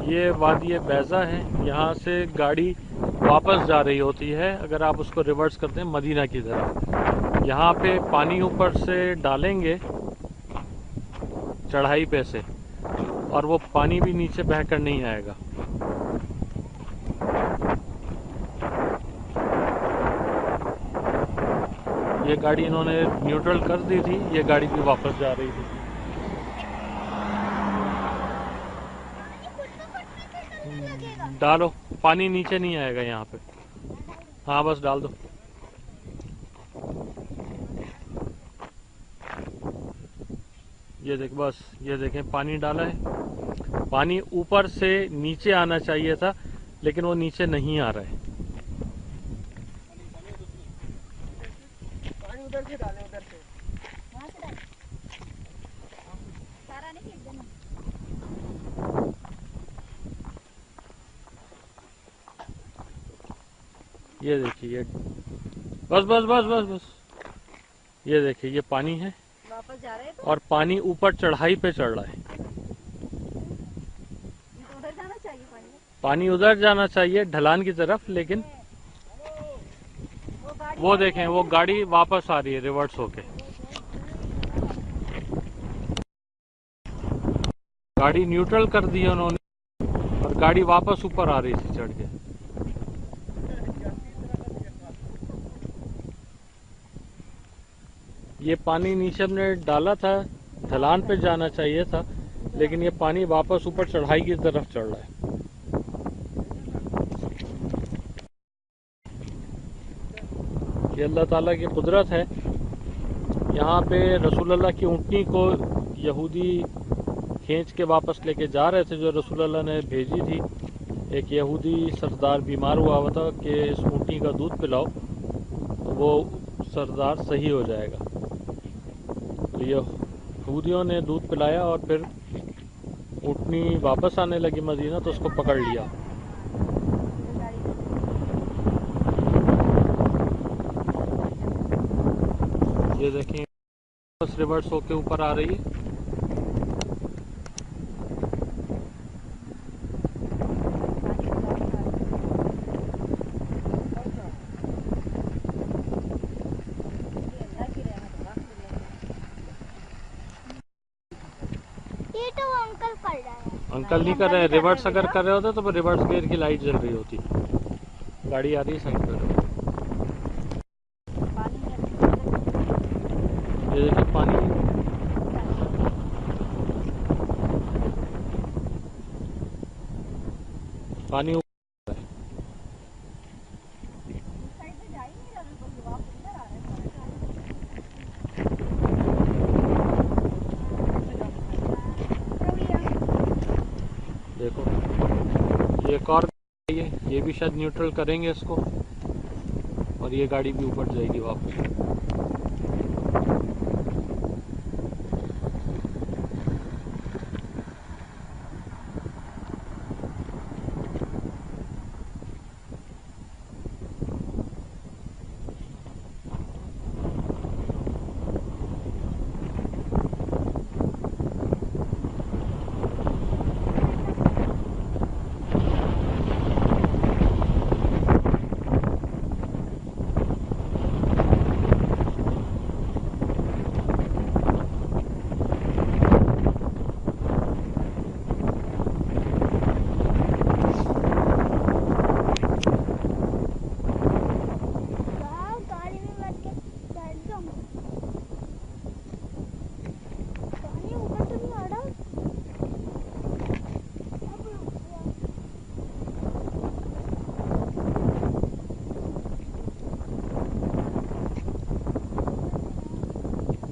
ये वादी बैज़ा है। यहाँ से गाड़ी वापस जा रही होती है अगर आप उसको रिवर्स करते हैं मदीना की तरफ। यहाँ पे पानी ऊपर से डालेंगे चढ़ाई पे से, और वो पानी भी नीचे बहकर नहीं आएगा। ये गाड़ी इन्होंने न्यूट्रल कर दी थी, ये गाड़ी भी वापस जा रही थी। डालो, पानी नीचे नहीं आएगा यहाँ पे। हाँ बस डाल दो। ये देख, बस ये देखें पानी डाला है। पानी ऊपर से नीचे आना चाहिए था, लेकिन वो नीचे नहीं आ रहा है। पानी उधर से डाले, उधर से वहाँ से डाल, सारा नहीं एकदम। ये देखिए, ये बस बस बस बस बस, ये देखिए ये पानी है वापस जा रहे हैं तो और पानी ऊपर चढ़ाई पे चढ़ रहा है। उधर जाना चाहिए पानी। पानी उधर जाना चाहिए ढलान की तरफ, लेकिन वो देखें वो गाड़ी वापस आ रही है रिवर्स होके। गाड़ी न्यूट्रल कर दी है उन्होंने और गाड़ी वापस ऊपर आ रही थी चढ़ के। ये पानी नीचे हमने डाला था, ढलान पे जाना चाहिए था, लेकिन ये पानी वापस ऊपर चढ़ाई की तरफ चढ़ रहा है। ये अल्लाह ताला की कुदरत है। यहाँ पे रसूलुल्लाह की ऊँटनी को यहूदी खींच के वापस लेके जा रहे थे, जो रसूलुल्लाह ने भेजी थी। एक यहूदी सरदार बीमार हुआ था कि इस ऊँटनी का दूध पिलाओ तो वो सरदार सही हो जाएगा। तो यहूदियों ने दूध पिलाया और फिर ऊँटनी वापस आने लगी मदीना, तो उसको पकड़ लिया। ये देखें बस रिवर्स होके ऊपर आ रही है। ये तो अंकल कर रहा है। अंकल नहीं कर रहे हैं, रिवर्स अगर कर रहे होते तो रिवर्स गियर की लाइट जल रही होती। गाड़ी आ रही है साइड पर। ये देखिए पानी, पानी ऊपर है। देखो ये एक और ये भी शायद न्यूट्रल करेंगे इसको, और ये गाड़ी भी ऊपर जाएगी वापस।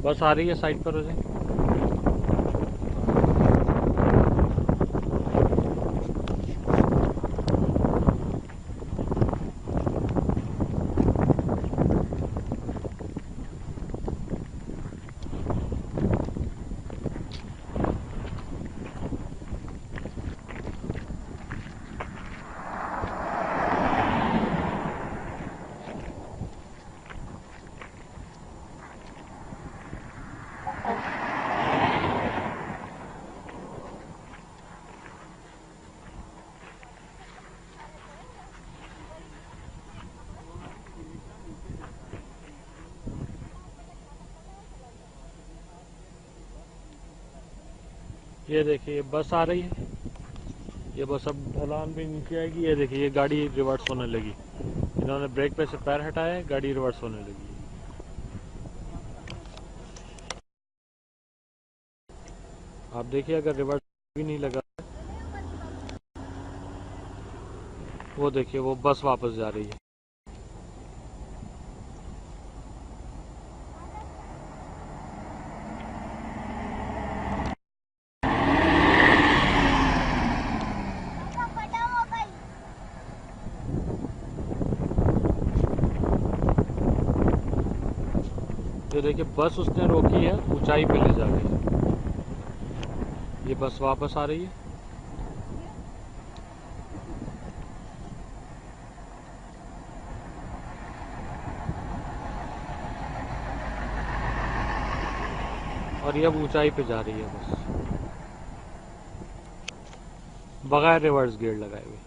बस आ रही है, साइड पर हो जाए। ये देखिए बस आ रही है। ये बस अब ढलान भी नीचे आएगी। ये देखिए ये गाड़ी रिवर्स होने लगी। इन्होंने ब्रेक पे से पैर हटाए, गाड़ी रिवर्स होने लगी। आप देखिए अगर रिवर्स भी नहीं लगा, वो देखिए वो बस वापस जा रही है। ये देखिए बस उसने रोकी है, ऊंचाई पे ले जा रही है। ये बस वापस आ रही है। और ये अब ऊंचाई पे जा रही है बस, बगैर रिवर्स गियर लगाए हुए।